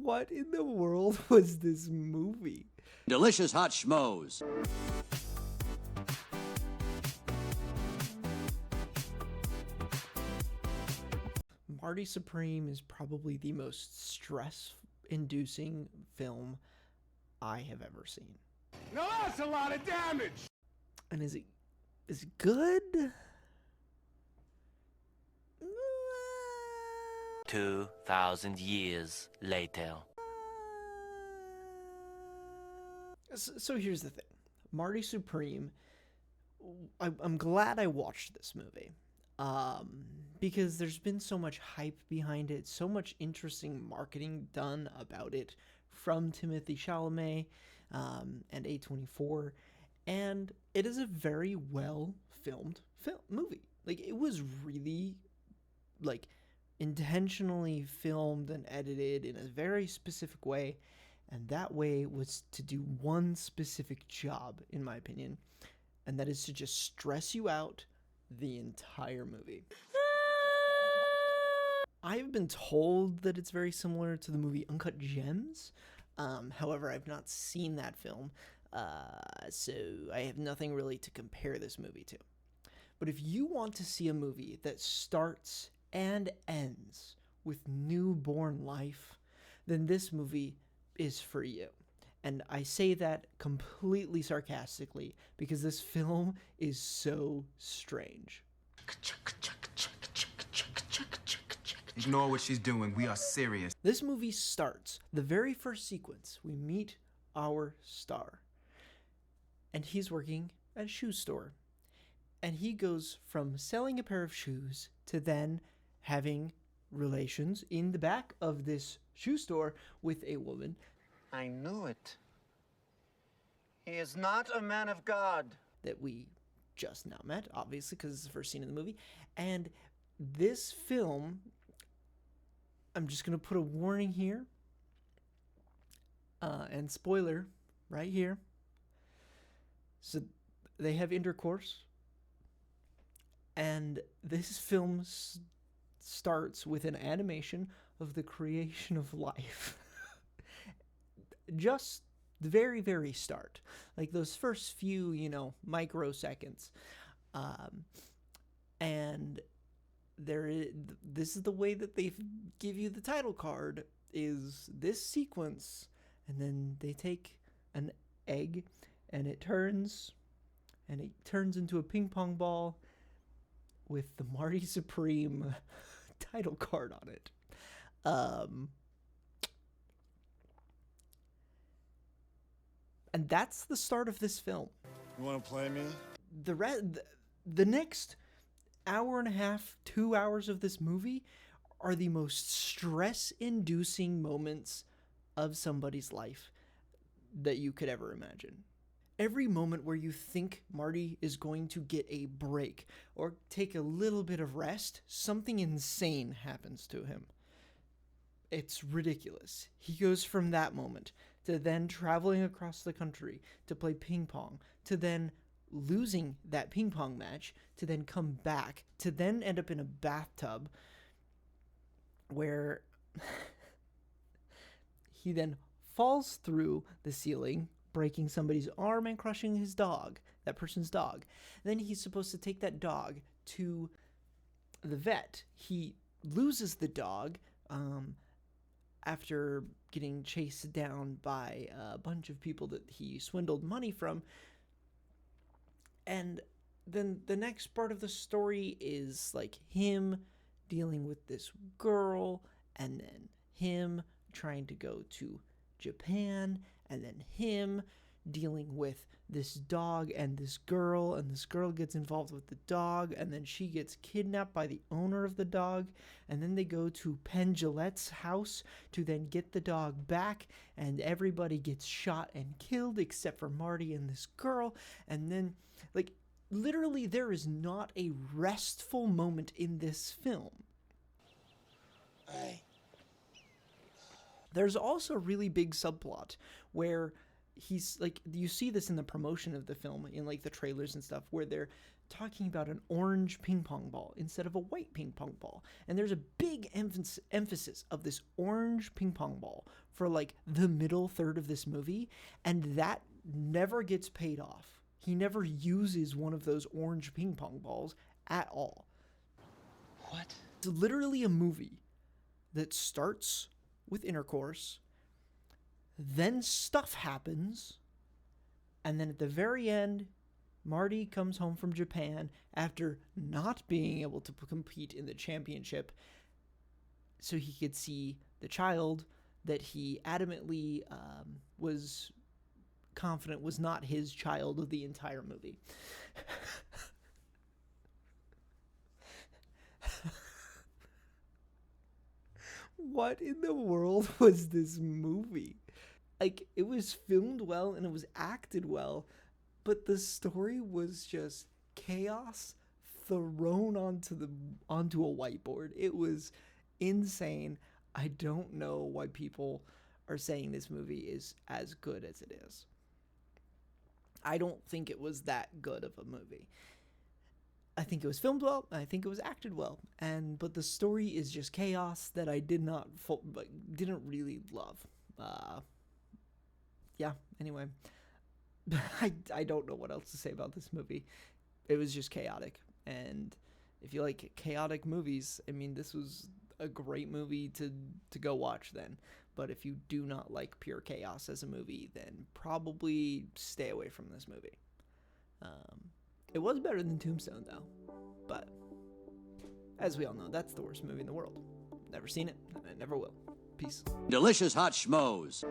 What in the world was this movie? Delicious hot schmoes. Marty Supreme is probably the most stress-inducing film I have ever seen. Now that's a lot of damage! And is it good? 2,000 years later. So here's the thing. Marty Supreme, I'm glad I watched this movie. Because there's been so much hype behind it, so much interesting marketing done about it from Timothy Chalamet and A24, and it is a very well filmed movie. Like, it was really intentionally filmed and edited in a very specific way, and that way was to do one specific job, in my opinion, and that is to just stress you out the entire movie. I've been told that it's very similar to the movie Uncut Gems. However, I've not seen that film, so I have nothing really to compare this movie to. But if you want to see a movie that starts and ends with newborn life, then this movie is for you. And I say that completely sarcastically because this film is so strange. Ignore what she's doing. We are serious. This movie starts, the very first sequence, we meet our star. And he's working at a shoe store. And he goes from selling a pair of shoes to then having relations in the back of this shoe store with a woman. I knew it. He is not a man of God. That we just now met, obviously, because it's the first scene in the movie. And this film, I'm just going to put a warning here, and spoiler right here. So they have intercourse, and this film starts with an animation of the creation of life. Just the very, very start. Like those first few, microseconds. And this is the way that they give you the title card, is this sequence, and then they take an egg and it turns into a ping pong ball with the Marty Supreme title card on it. And that's the start of this film. You wanna play me? The next hour and a half, 2 hours of this movie are the most stress-inducing moments of somebody's life that you could ever imagine. Every moment where you think Marty is going to get a break or take a little bit of rest, something insane happens to him. It's ridiculous. He goes from that moment to then traveling across the country to play ping pong, to then losing that ping pong match, to then come back, to then end up in a bathtub where he then falls through the ceiling, breaking somebody's arm and crushing his dog, that person's dog. Then he's supposed to take that dog to the vet. He loses the dog after getting chased down by a bunch of people that he swindled money from. And then the next part of the story is like him dealing with this girl, and then him trying to go to Japan, and then him dealing with this dog and this girl gets involved with the dog, and then she gets kidnapped by the owner of the dog, and then they go to Penn Jillette's house to then get the dog back, and everybody gets shot and killed except for Marty and this girl. And then, like, literally there is not a restful moment in this film. There's also a really big subplot where he's like, you see this in the promotion of the film, in like the trailers and stuff, where they're talking about an orange ping pong ball instead of a white ping pong ball. And there's a big emphasis of this orange ping pong ball for like the middle third of this movie, and that never gets paid off. He never uses one of those orange ping pong balls at all. What? It's literally a movie that starts with intercourse, then stuff happens, and then at the very end, Marty comes home from Japan after not being able to compete in the championship so he could see the child that he adamantly was confident was not his child of the entire movie. What in the world was this movie? Like, it was filmed well and it was acted well, but the story was just chaos thrown onto a whiteboard. It was insane. I don't know why people are saying this movie is as good as it is. I don't think it was that good of a movie. I think it was filmed well. I think it was acted well, but the story is just chaos that I didn't really love. Yeah. Anyway, I don't know what else to say about this movie. It was just chaotic, and if you like chaotic movies, I mean, this was a great movie to go watch then. But if you do not like pure chaos as a movie, then probably stay away from this movie. It was better than Tombstone, though. But as we all know, that's the worst movie in the world. Never seen it, and I never will. Peace. Delicious hot schmoes.